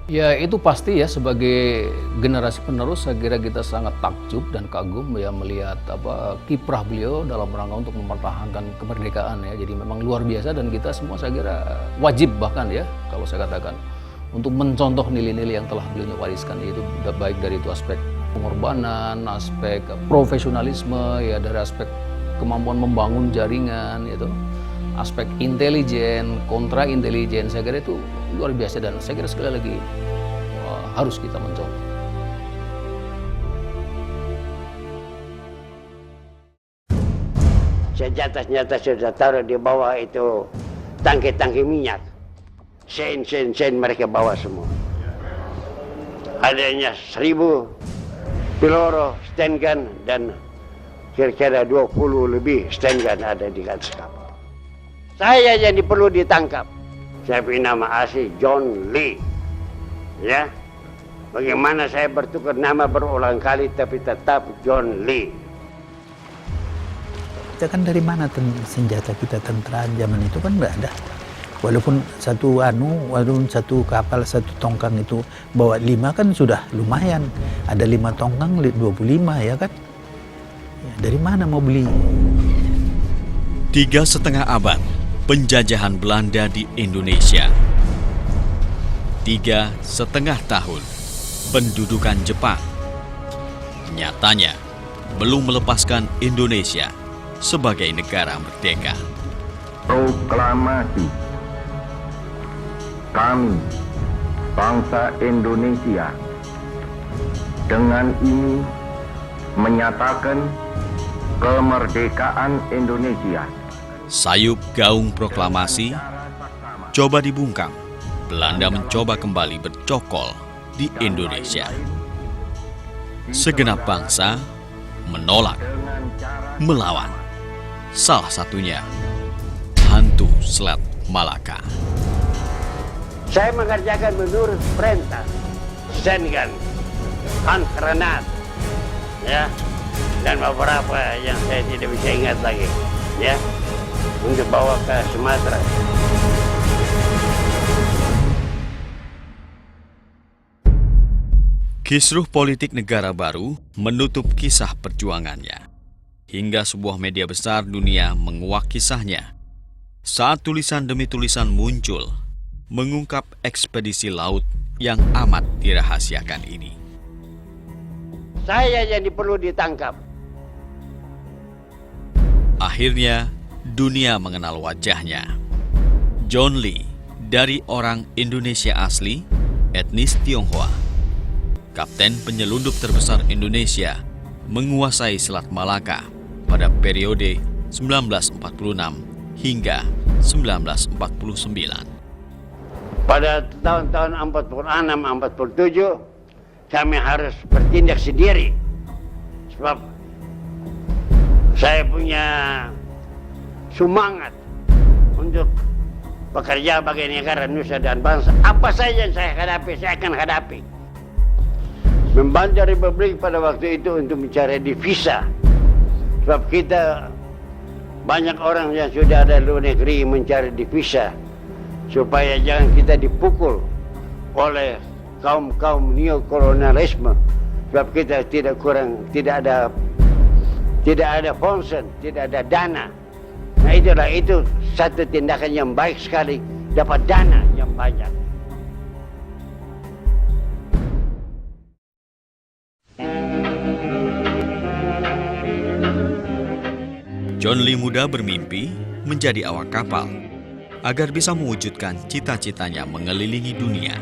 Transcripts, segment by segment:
Ya itu pasti ya, sebagai generasi penerus saya kira kita sangat takjub dan kagum ya melihat kiprah beliau dalam rangka untuk mempertahankan kemerdekaan ya. Jadi memang luar biasa dan kita semua saya kira wajib bahkan ya kalau saya katakan untuk mencontoh nilai-nilai yang telah beliau wariskan, itu baik dari itu aspek pengorbanan, aspek profesionalisme ya, dari aspek kemampuan membangun jaringan itu, aspek intelijen, kontra intelijen, saya kira itu luar biasa dan saya kira sekali lagi harus kita mencontoh. Senjata-senjata sudah taruh di bawah itu tangki-tangki minyak. Sen mereka bawa semua. Adanya 1000 peluru stand gun dan kira-kira 20 lebih stand gun ada di atas kapal. Saya yang perlu ditangkap. Saya punya nama asli John Lee. Ya. Bagaimana saya bertukar nama berulang kali tapi tetap John Lee. Kita kan dari mana senjata kita tentara zaman itu kan nggak ada. Walaupun satu kapal, satu tongkang itu bawa 5 kan sudah lumayan. Ada 5 tongkang, 25 ya kan. Ya, dari mana mau beli? 3,5 abad penjajahan Belanda di Indonesia. 3,5 tahun pendudukan Jepang. Nyatanya belum melepaskan Indonesia sebagai negara merdeka. Proklamasi kami, bangsa Indonesia, dengan ini menyatakan kemerdekaan Indonesia. Sayup gaung proklamasi coba dibungkam. Belanda mencoba kembali bercokol di Indonesia. Segenap bangsa menolak, melawan. Salah satunya hantu Selat Malaka. Saya mengerjakan menurut perintah Zengan, hand granat, ya, dan beberapa yang saya tidak bisa ingat lagi, ya, untuk bawa ke Sumatera. Kisruh politik negara baru menutup kisah perjuangannya. Hingga sebuah media besar dunia menguak kisahnya. Saat tulisan demi tulisan muncul, mengungkap ekspedisi laut yang amat dirahasiakan ini. Saya yang perlu ditangkap. Akhirnya, dunia mengenal wajahnya. John Lee, dari orang Indonesia asli, etnis Tionghoa. Kapten penyelundup terbesar Indonesia, menguasai Selat Malaka pada periode 1946 hingga 1949. Pada tahun-tahun 46-47 kami harus bertindak sendiri. Sebab saya punya semangat untuk bekerja bagi negara nusa dan bangsa. Apa saja yang saya hadapi, saya akan hadapi. Membantu Republik pada waktu itu untuk mencari divisa. Sebab kita banyak orang yang sudah ada di luar negeri mencari divisa. Supaya jangan kita dipukul oleh kaum-kaum neokolonialisme. Sebab kita tidak ada fonsen, tidak ada dana. Nah itu satu tindakan yang baik sekali, dapat dana yang banyak. John Lee muda bermimpi menjadi awak kapal agar bisa mewujudkan cita-citanya mengelilingi dunia.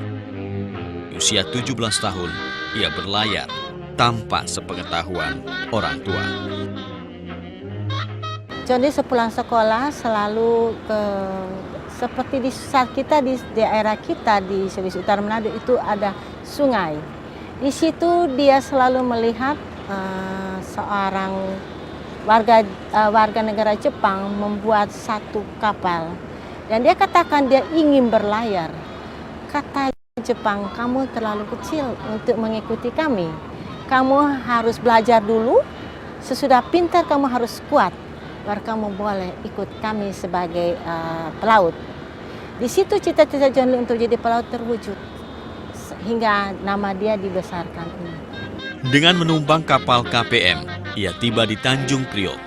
Di usia 17 tahun, ia berlayar tanpa sepengetahuan orang tua. John Lee sepulang sekolah selalu seperti di saat kita di daerah kita di Sulawesi Utara Manado itu ada sungai. Di situ dia selalu melihat seorang warga negara Jepang membuat satu kapal. Dan dia katakan dia ingin berlayar. Kata Jepang, kamu terlalu kecil untuk mengikuti kami. Kamu harus belajar dulu, sesudah pintar kamu harus kuat. Baru kamu boleh ikut kami sebagai pelaut. Di situ cita-cita John Lee untuk jadi pelaut terwujud. hingga nama dia dibesarkan ini. Dengan menumpang kapal KPM, ia tiba di Tanjung Priok.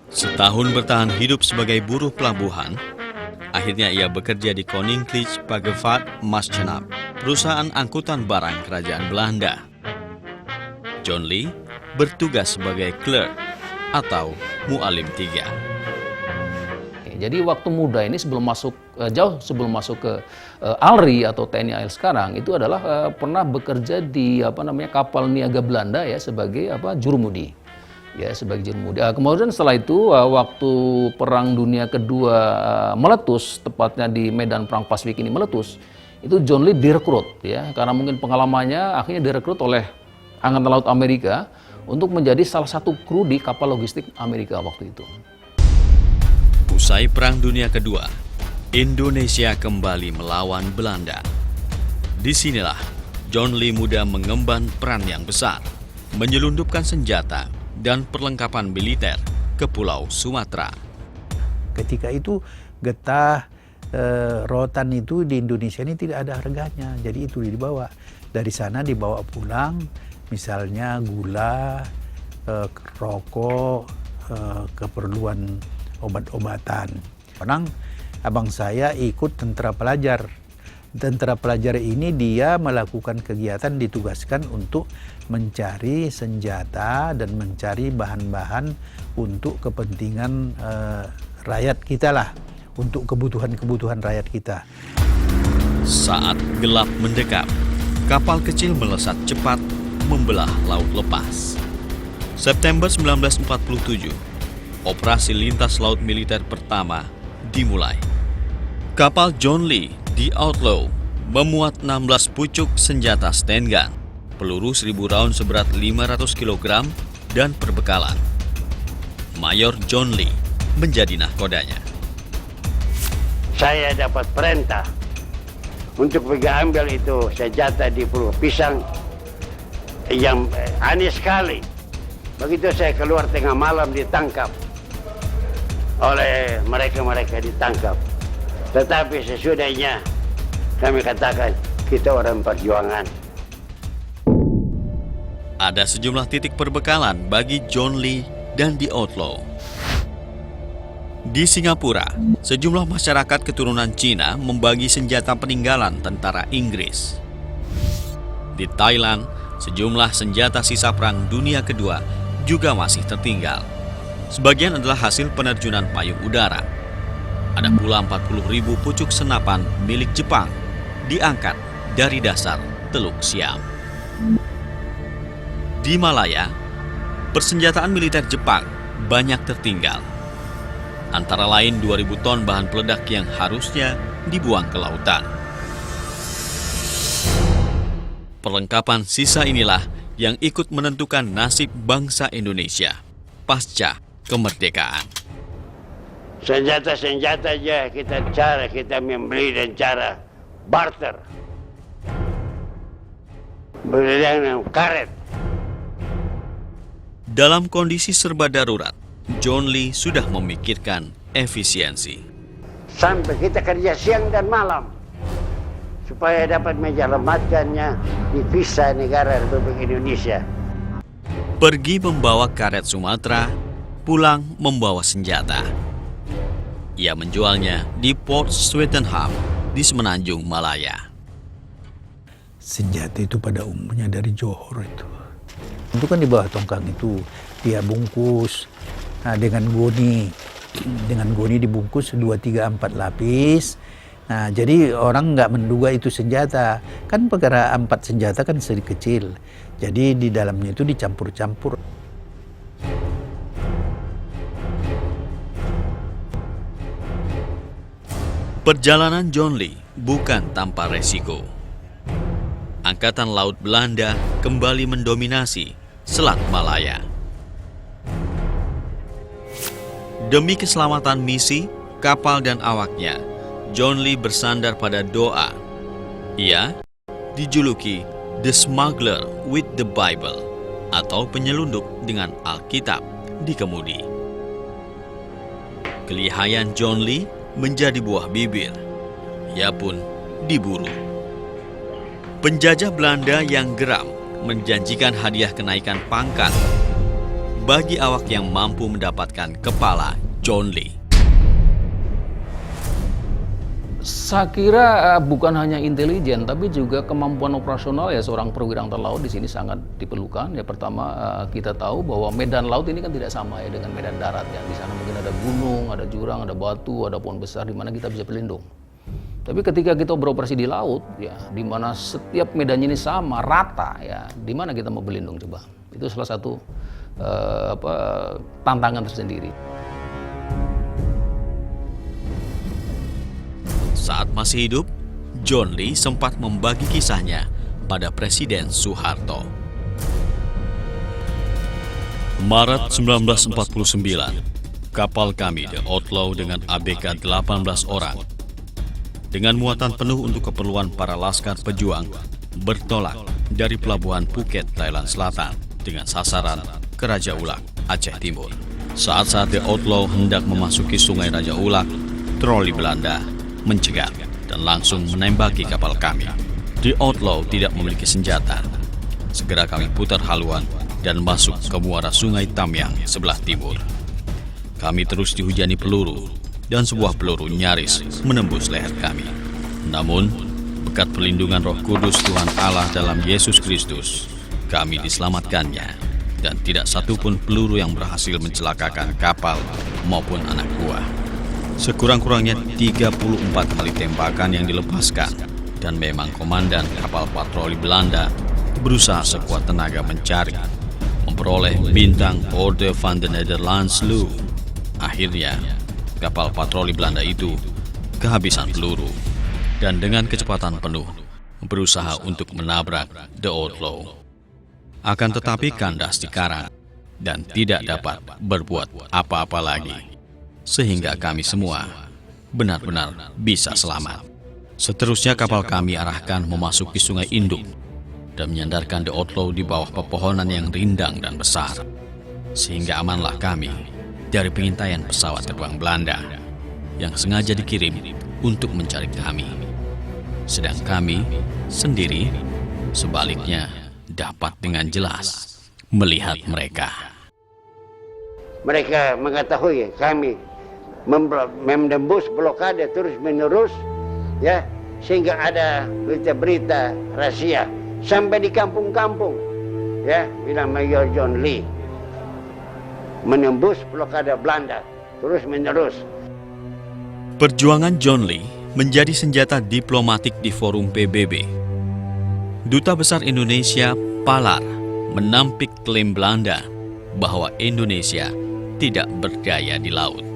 Setahun bertahan hidup sebagai buruh pelabuhan, akhirnya ia bekerja di Koninklijke Vagevaart Maasschap, perusahaan angkutan barang kerajaan Belanda. John Lee bertugas sebagai clerk atau mualim 3. Jadi waktu muda ini jauh sebelum masuk ke ALRI atau TNI AL sekarang, itu adalah pernah bekerja di kapal niaga Belanda ya sebagai jurumudi. Ya, sebagai jurumudi. Kemudian setelah itu waktu Perang Dunia Kedua meletus, tepatnya di medan perang Pasifik ini meletus, itu John Lee direkrut ya, karena mungkin pengalamannya akhirnya direkrut oleh Angkatan Laut Amerika untuk menjadi salah satu kru di kapal logistik Amerika waktu itu. Usai Perang Dunia Kedua, Indonesia kembali melawan Belanda. Disinilah John Lee muda mengemban peran yang besar, menyelundupkan senjata dan perlengkapan militer ke Pulau Sumatera. Ketika itu getah rotan itu di Indonesia ini tidak ada harganya, jadi itu dibawa dari sana, dibawa pulang, misalnya gula, rokok, keperluan obat-obatan. Abang saya ikut tentara pelajar. Tentara pelajar ini dia melakukan kegiatan, ditugaskan untuk mencari senjata dan mencari bahan-bahan untuk kepentingan rakyat kita lah, untuk kebutuhan rakyat kita. Saat gelap mendekap, kapal kecil melesat cepat membelah laut lepas. September 1947, operasi lintas laut militer pertama dimulai. Kapal John Lee, The Outlaw, memuat 16 pucuk senjata stand gun, peluru 1000 round seberat 500 kg, dan perbekalan. Mayor John Lee menjadi nahkodanya. Saya dapat perintah untuk pergi ambil itu senjata di Pulau Pisang yang aneh sekali. Begitu saya keluar tengah malam ditangkap oleh mereka ditangkap. Tetapi sesudahnya kami katakan kita orang perjuangan. Ada sejumlah titik perbekalan bagi John Lee dan The Outlaw. Di Singapura, sejumlah masyarakat keturunan Cina membagi senjata peninggalan tentara Inggris. Di Thailand, sejumlah senjata sisa Perang Dunia Kedua juga masih tertinggal. Sebagian adalah hasil penerjunan payung udara. Ada pula 40.000 pucuk senapan milik Jepang diangkat dari dasar Teluk Siam. Di Malaya, persenjataan militer Jepang banyak tertinggal. Antara lain 2.000 ton bahan peledak yang harusnya dibuang ke lautan. Perlengkapan sisa inilah yang ikut menentukan nasib bangsa Indonesia pasca kemerdekaan. Senjata-senjata aja kita membeli dan cara barter. Beli dengan karet. Dalam kondisi serba darurat, John Lee sudah memikirkan efisiensi. Sampai kita kerja siang dan malam supaya dapat menyelamatkannya di visa negara Republik Indonesia. Pergi membawa karet Sumatera, pulang membawa senjata. Ia menjualnya di Port Swettenham di Semenanjung Malaya. Senjata itu pada umumnya dari Johor itu. Itu kan di bawah tongkang itu dia bungkus dengan goni. Dengan goni dibungkus 2, 3, 4 lapis. Nah, jadi orang nggak menduga itu senjata. Kan perkara 4 senjata kan sedikit kecil. Jadi di dalamnya itu dicampur-campur. Perjalanan John Lee bukan tanpa resiko. Angkatan Laut Belanda kembali mendominasi Selat Malaya. Demi keselamatan misi, kapal dan awaknya, John Lee bersandar pada doa. Ia dijuluki The Smuggler with the Bible atau penyelundup dengan Alkitab di kemudi. Kelihayan John Lee menjadi buah bibir. Ia pun diburu. Penjajah Belanda yang geram menjanjikan hadiah kenaikan pangkat bagi awak yang mampu mendapatkan kepala John Lee. Saya kira bukan hanya intelijen, tapi juga kemampuan operasional ya seorang perwira angkatan laut di sini sangat diperlukan. Ya pertama kita tahu bahwa medan laut ini kan tidak sama ya dengan medan darat ya. Di sana mungkin ada gunung, ada jurang, ada batu, ada pohon besar di mana kita bisa berlindung. Tapi ketika kita beroperasi di laut, ya di mana setiap medannya ini sama, rata, ya di mana kita mau berlindung coba? Itu salah satu tantangan tersendiri. Saat masih hidup, John Lee sempat membagi kisahnya pada Presiden Soeharto. Maret 1949, kapal kami The Outlaw dengan ABK 18 orang dengan muatan penuh untuk keperluan para laskar pejuang bertolak dari pelabuhan Phuket, Thailand Selatan dengan sasaran ke Raja Ulak, Aceh Timur. Saat The Outlaw hendak memasuki Sungai Raja Ulak, troli Belanda mencegat dan langsung menembaki kapal kami. The Outlaw tidak memiliki senjata. Segera kami putar haluan dan masuk ke muara Sungai Tamyang sebelah timur. Kami terus dihujani peluru dan sebuah peluru nyaris menembus leher kami. Namun, berkat perlindungan Roh Kudus Tuhan Allah dalam Yesus Kristus, kami diselamatkannya dan tidak satupun peluru yang berhasil mencelakakan kapal maupun anak buah. Sekurang-kurangnya 34 kali tembakan yang dilepaskan dan memang komandan kapal patroli Belanda berusaha sekuat tenaga mencari, memperoleh bintang Orde van de Nederlands Leeuw. Akhirnya, kapal patroli Belanda itu kehabisan peluru dan dengan kecepatan penuh berusaha untuk menabrak The Outlaw. Akan tetapi kandas di karang dan tidak dapat berbuat apa-apa lagi. Sehingga kami semua benar-benar bisa selamat. Seterusnya kapal kami arahkan memasuki Sungai Induk dan menyandarkan The Outlaw di bawah pepohonan yang rindang dan besar. Sehingga amanlah kami dari pengintaian pesawat terbang Belanda yang sengaja dikirim untuk mencari kami. Sedang kami sendiri sebaliknya dapat dengan jelas melihat mereka. Mereka mengetahui kami menembus blokade terus menerus, ya, sehingga ada berita-berita rahasia sampai di kampung-kampung, ya, bilang Mayor John Lee menembus blokade Belanda terus menerus. Perjuangan John Lee menjadi senjata diplomatik di forum PBB. Duta Besar Indonesia Palar menampik klaim Belanda bahwa Indonesia tidak berdaya di laut.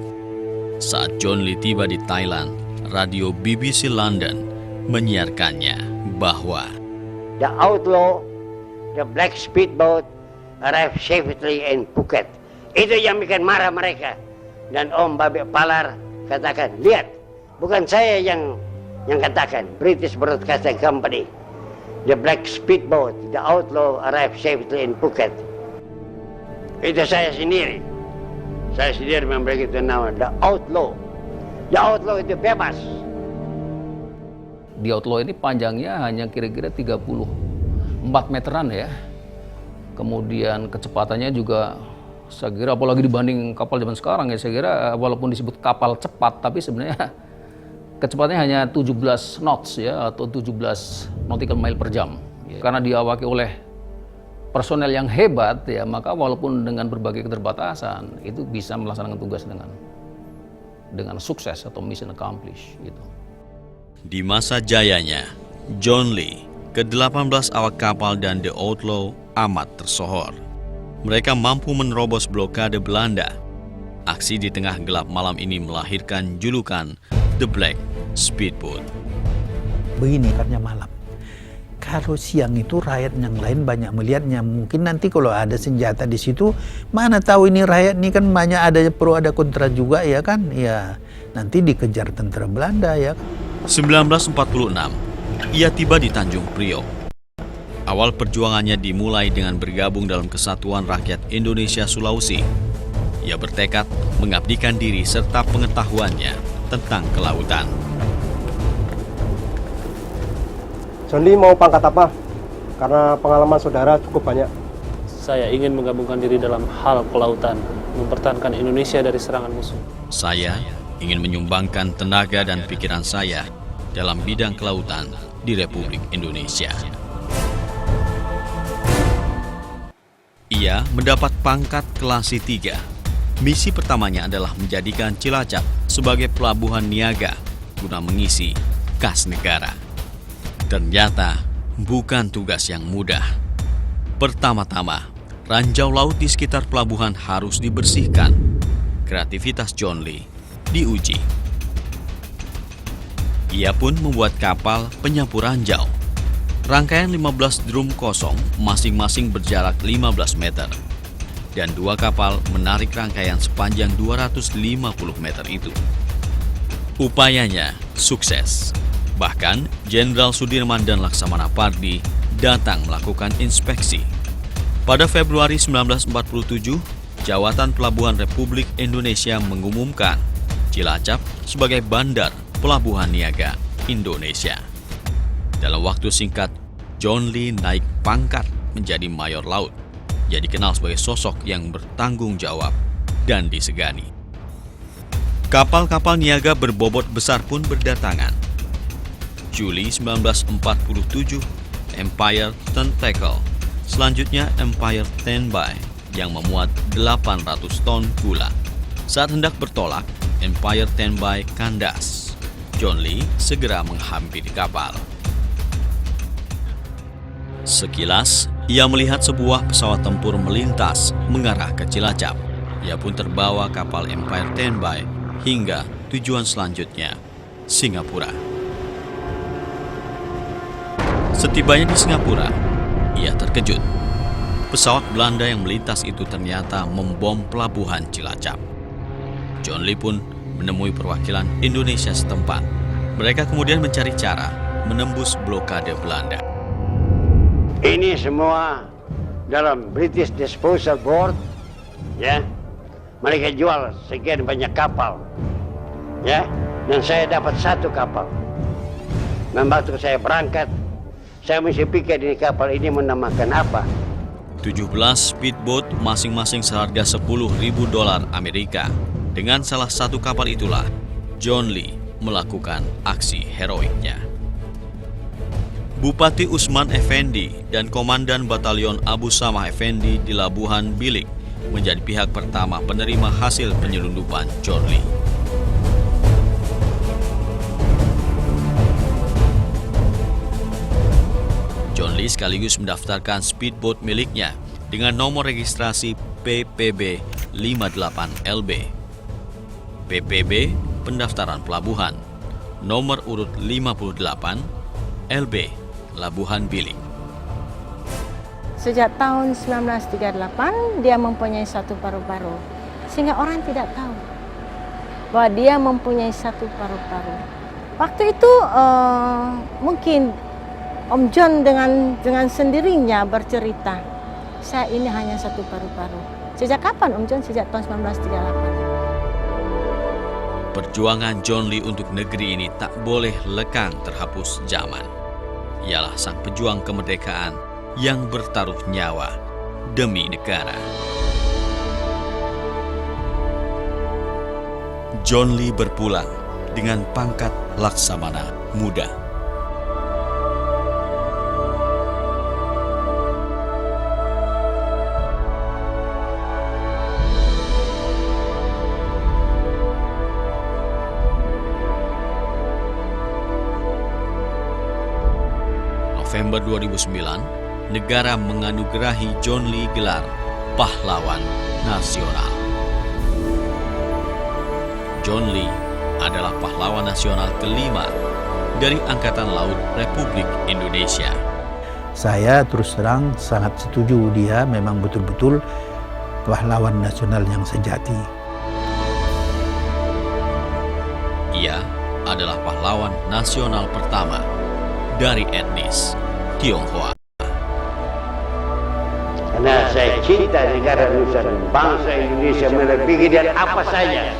Saat John Lee tiba di Thailand, radio BBC London menyiarkannya bahwa The Outlaw, the Black Speedboat, arrived safely in Phuket. Itu yang bikin marah mereka. Dan Om Babe Palar katakan, lihat, bukan saya yang katakan, British Broadcasting Company. The Black Speedboat, the Outlaw, arrived safely in Phuket. Itu saya sendiri. Saya sendiri memberi itu nama The Outlaw. The Outlaw itu bebas. The Outlaw ini panjangnya hanya kira-kira 34 meteran ya. Kemudian kecepatannya juga saya kira apalagi dibanding kapal zaman sekarang ya, saya kira walaupun disebut kapal cepat tapi sebenarnya kecepatannya hanya 17 knots ya, atau 17 nautical mile per jam. Karena diawaki oleh personel yang hebat ya, maka walaupun dengan berbagai keterbatasan itu bisa melaksanakan tugas dengan sukses atau mission accomplished gitu. di masa jayanya, John Lee, ke-18 awak kapal dan The Outlaw amat tersohor. Mereka mampu menerobos blokade Belanda. Aksi di tengah gelap malam ini melahirkan julukan The Black Speedboat. Begini karena malam. Kalau siang itu rakyat yang lain banyak melihatnya. Mungkin nanti kalau ada senjata di situ, mana tahu ini rakyat ini kan banyak ada pro ada kontra juga ya kan. Ya nanti dikejar tentara Belanda ya. 1946, ia tiba di Tanjung Priok. Awal perjuangannya dimulai dengan bergabung dalam Kesatuan Rakyat Indonesia Sulawesi. Ia bertekad mengabdikan diri serta pengetahuannya tentang kelautan. John Lee mau pangkat apa? Karena pengalaman saudara cukup banyak. Saya ingin menggabungkan diri dalam hal kelautan, mempertahankan Indonesia dari serangan musuh. Saya ingin menyumbangkan tenaga dan pikiran saya dalam bidang kelautan di Republik Indonesia. Ia mendapat pangkat Kelasi 3. Misi pertamanya adalah menjadikan Cilacap sebagai pelabuhan niaga guna mengisi kas negara. Ternyata bukan tugas yang mudah. Pertama-tama, ranjau laut di sekitar pelabuhan harus dibersihkan. Kreativitas John Lee diuji. Ia pun membuat kapal penyapu ranjau. Rangkaian 15 drum kosong masing-masing berjarak 15 meter. Dan 2 kapal menarik rangkaian sepanjang 250 meter itu. Upayanya sukses. Bahkan Jenderal Sudirman dan Laksamana Pardi datang melakukan inspeksi. Pada Februari 1947, Jawatan Pelabuhan Republik Indonesia mengumumkan Cilacap sebagai Bandar Pelabuhan Niaga Indonesia. Dalam waktu singkat, John Lee naik pangkat menjadi Mayor Laut. Ia dikenal sebagai sosok yang bertanggung jawab dan disegani. Kapal-kapal niaga berbobot besar pun berdatangan. Juli 1947, Empire Tentacle. Selanjutnya Empire Tenbai yang memuat 800 ton gula. Saat hendak bertolak, Empire Tenbai kandas. John Lee segera menghampiri kapal. Sekilas, ia melihat sebuah pesawat tempur melintas mengarah ke Cilacap. Ia pun terbawa kapal Empire Tenbai hingga tujuan selanjutnya, Singapura. Setibanya di Singapura, ia terkejut. Pesawat Belanda yang melintas itu ternyata membom pelabuhan Cilacap. John Lee pun menemui perwakilan Indonesia setempat. Mereka kemudian mencari cara menembus blokade Belanda. Ini semua dalam British Disposal Board, ya. Mereka jual sekian banyak kapal, ya. Dan saya dapat 1 kapal. Membantu saya berangkat, saya mesti pikir ini kapal ini menamakan apa. 17 speedboat masing-masing seharga $10.000 Amerika. Dengan salah satu kapal itulah, John Lee melakukan aksi heroiknya. Bupati Usman Effendi dan Komandan Batalion Abu Samah Effendi di Labuhan Bilik menjadi pihak pertama penerima hasil penyelundupan John Lee. John Lee sekaligus mendaftarkan speedboat miliknya dengan nomor registrasi PPB 58LB. PPB pendaftaran pelabuhan, nomor urut 58, LB Labuhan Bilik. Sejak tahun 1938 dia mempunyai 1 paru-paru, sehingga orang tidak tahu bahwa dia mempunyai 1 paru-paru. Waktu itu mungkin Om John dengan sendirinya bercerita, saya ini hanya 1 paru-paru. Sejak kapan Om John? Sejak tahun 1938. Perjuangan John Lee untuk negeri ini tak boleh lekang terhapus zaman. Ialah sang pejuang kemerdekaan yang bertaruh nyawa demi negara. John Lee berpulang dengan pangkat Laksamana Muda. November 2009, negara menganugerahi John Lee gelar Pahlawan Nasional. John Lee adalah pahlawan nasional kelima dari Angkatan Laut Republik Indonesia. Saya terus terang sangat setuju, dia memang betul-betul pahlawan nasional yang sejati. Ia adalah pahlawan nasional pertama dari etnis Tionghoa. Karena saya cinta negara Nusa dan bangsa Indonesia melebihi dari apa saja.